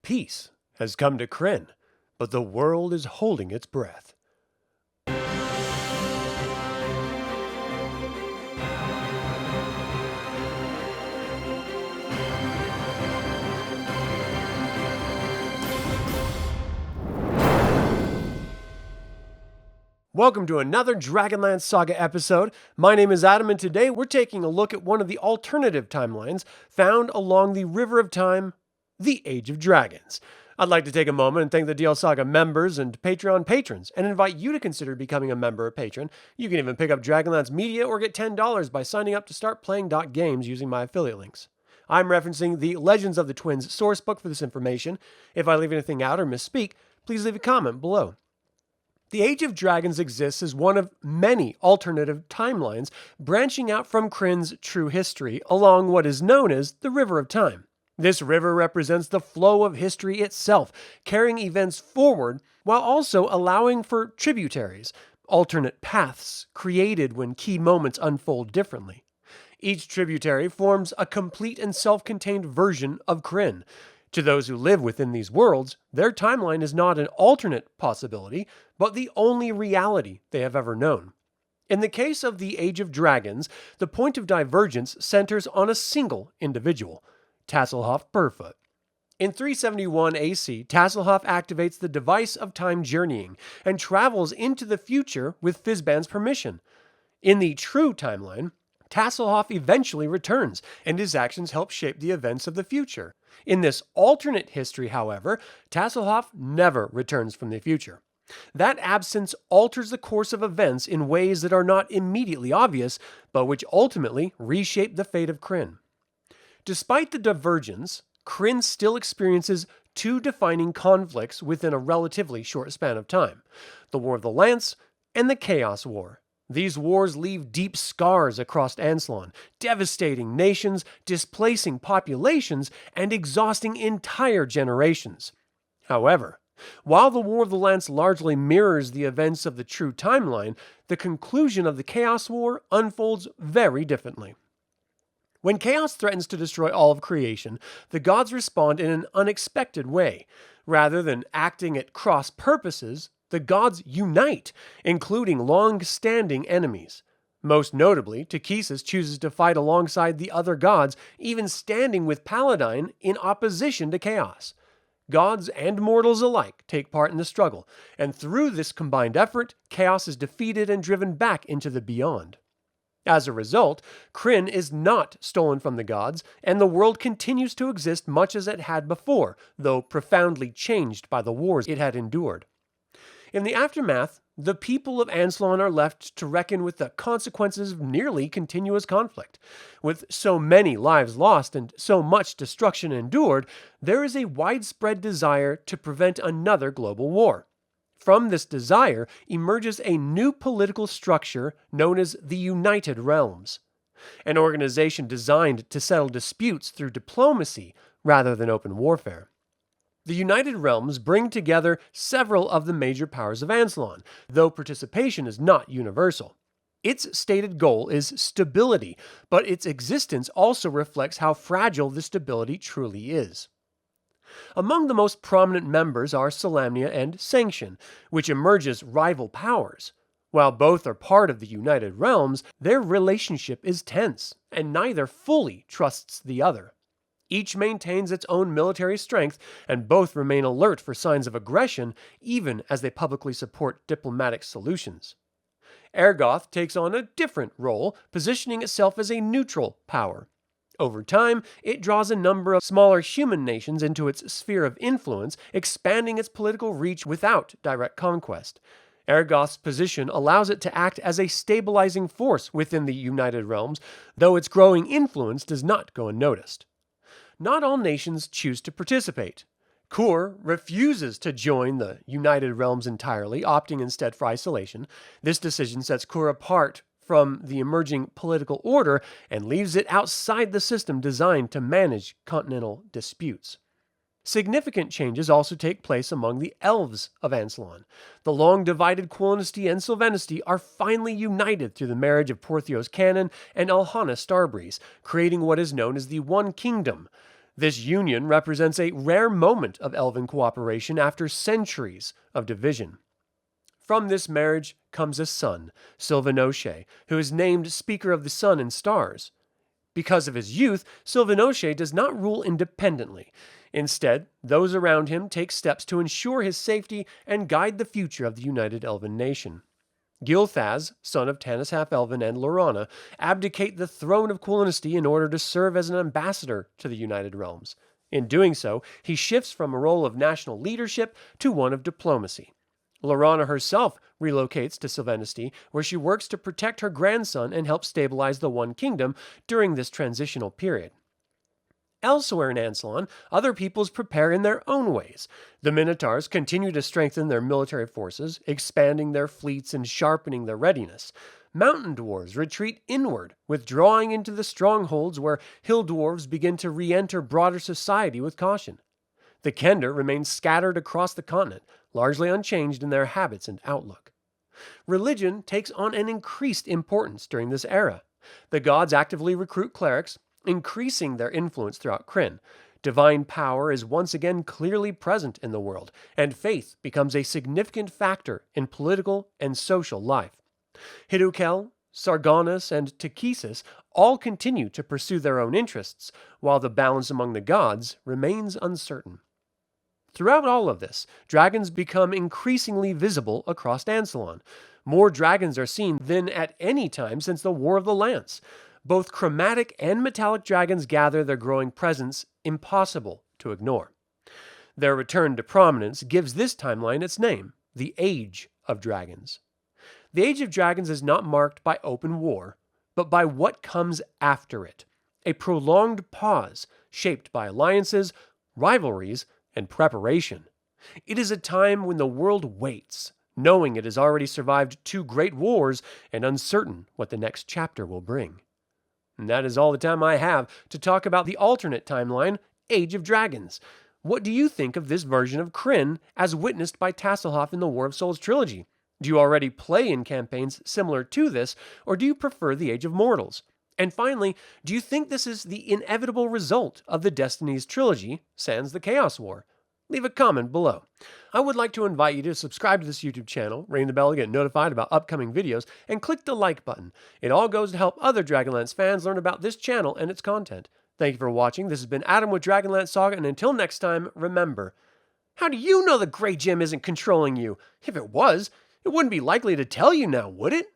Peace has come to Krynn, but the world is holding its breath. Welcome to another DragonLance Saga episode. My name is Adam, and today we're taking a look at one of the alternative timelines found along the River of Time, the Age of Dragons. I'd like to take a moment and thank the DL Saga members and Patreon patrons, and invite you to consider becoming a member or patron. You can even pick up Dragonlance media or get $10 by signing up to start playing.games using my affiliate links. I'm referencing the Legends of the Twins sourcebook for this information. If I leave anything out or misspeak, please leave a comment below. The Age of Dragons exists as one of many alternative timelines branching out from Krynn's true history along what is known as the River of Time. This river represents the flow of history itself, carrying events forward while also allowing for tributaries, alternate paths created when key moments unfold differently. Each tributary forms a complete and self-contained version of Krynn. To those who live within these worlds, their timeline is not an alternate possibility, but the only reality they have ever known. In the case of the Age of Dragons, the point of divergence centers on a single individual, Tasslehoff Burrfoot. In 371 AC, Tasslehoff activates the device of time journeying and travels into the future with Fizban's permission. In the true timeline, Tasslehoff eventually returns, and his actions help shape the events of the future. In this alternate history, however, Tasslehoff never returns from the future. That absence alters the course of events in ways that are not immediately obvious, but which ultimately reshape the fate of Krynn. Despite the divergence, Krynn still experiences two defining conflicts within a relatively short span of time: the War of the Lance and the Chaos War. These wars leave deep scars across Anslon, devastating nations, displacing populations, and exhausting entire generations. However, while the War of the Lance largely mirrors the events of the true timeline, the conclusion of the Chaos War unfolds very differently. When chaos threatens to destroy all of creation, the gods respond in an unexpected way. Rather than acting at cross purposes, the gods unite, including long-standing enemies. Most notably, Takhisis chooses to fight alongside the other gods, even standing with Paladine in opposition to chaos. Gods and mortals alike take part in the struggle, and through this combined effort, chaos is defeated and driven back into the beyond. As a result, Krynn is not stolen from the gods, and the world continues to exist much as it had before, though profoundly changed by the wars it had endured. In the aftermath, the people of Anslon are left to reckon with the consequences of nearly continuous conflict. With so many lives lost and so much destruction endured, there is a widespread desire to prevent another global war. From this desire emerges a new political structure known as the United Realms, an organization designed to settle disputes through diplomacy rather than open warfare. The United Realms bring together several of the major powers of Anslon, though participation is not universal. Its stated goal is stability, but its existence also reflects how fragile this stability truly is. Among the most prominent members are Solamnia and Sanction, which emerge as rival powers. While both are part of the United Realms, their relationship is tense, and neither fully trusts the other. Each maintains its own military strength, and both remain alert for signs of aggression, even as they publicly support diplomatic solutions. Ergoth takes on a different role, positioning itself as a neutral power. Over time, it draws a number of smaller human nations into its sphere of influence, expanding its political reach without direct conquest. Ergoth's position allows it to act as a stabilizing force within the United Realms, though its growing influence does not go unnoticed. Not all nations choose to participate. Kur refuses to join the United Realms entirely, opting instead for isolation. This decision sets Kur apart from the emerging political order and leaves it outside the system designed to manage continental disputes. Significant changes also take place among the elves of Anslon. The long-divided Quillenesti and Sylvanesti are finally united through the marriage of Porthios Cannon and Alhana Starbreeze, creating what is known as the One Kingdom. This union represents a rare moment of elven cooperation after centuries of division. From this marriage comes a son, Silvanoche, who is named Speaker of the Sun and Stars. Because of his youth, Silvanoche does not rule independently. Instead, those around him take steps to ensure his safety and guide the future of the united elven nation. Gilthaz, son of Tanis Half-Elven and Lorana, abdicate the throne of Quillinesty in order to serve as an ambassador to the United Realms. In doing so, he shifts from a role of national leadership to one of diplomacy. Lorana herself relocates to Sylvanesty, where she works to protect her grandson and help stabilize the One Kingdom during this transitional period. Elsewhere in Ansalon, other peoples prepare in their own ways. The Minotaurs continue to strengthen their military forces, expanding their fleets and sharpening their readiness. Mountain dwarves retreat inward, withdrawing into the strongholds where hill dwarves begin to re-enter broader society with caution. The Kender remain scattered across the continent, largely unchanged in their habits and outlook. Religion takes on an increased importance during this era. The gods actively recruit clerics, increasing their influence throughout Krynn. Divine power is once again clearly present in the world, and faith becomes a significant factor in political and social life. Hidukel, Sargonus, and Takesis all continue to pursue their own interests, while the balance among the gods remains uncertain. Throughout all of this, dragons become increasingly visible across Ansalon. More dragons are seen than at any time since the War of the Lance. Both chromatic and metallic dragons gather, their growing presence impossible to ignore. Their return to prominence gives this timeline its name, the Age of Dragons. The Age of Dragons is not marked by open war, but by what comes after it, a prolonged pause shaped by alliances, rivalries, and preparation. It is a time when the world waits, knowing it has already survived 2 great wars and uncertain what the next chapter will bring. And that is all the time I have to talk about the alternate timeline, Age of Dragons. What do you think of this version of Krynn as witnessed by Tasselhoff in the War of Souls trilogy? Do you already play in campaigns similar to this, or do you prefer the Age of Mortals? And finally, do you think this is the inevitable result of the Destinies trilogy, sans the Chaos War? Leave a comment below. I would like to invite you to subscribe to this YouTube channel, ring the bell to get notified about upcoming videos, and click the like button. It all goes to help other Dragonlance fans learn about this channel and its content. Thank you for watching. This has been Adam with DragonLance Saga, and until next time, remember, how do you know the Grey Gem isn't controlling you? If it was, it wouldn't be likely to tell you now, would it?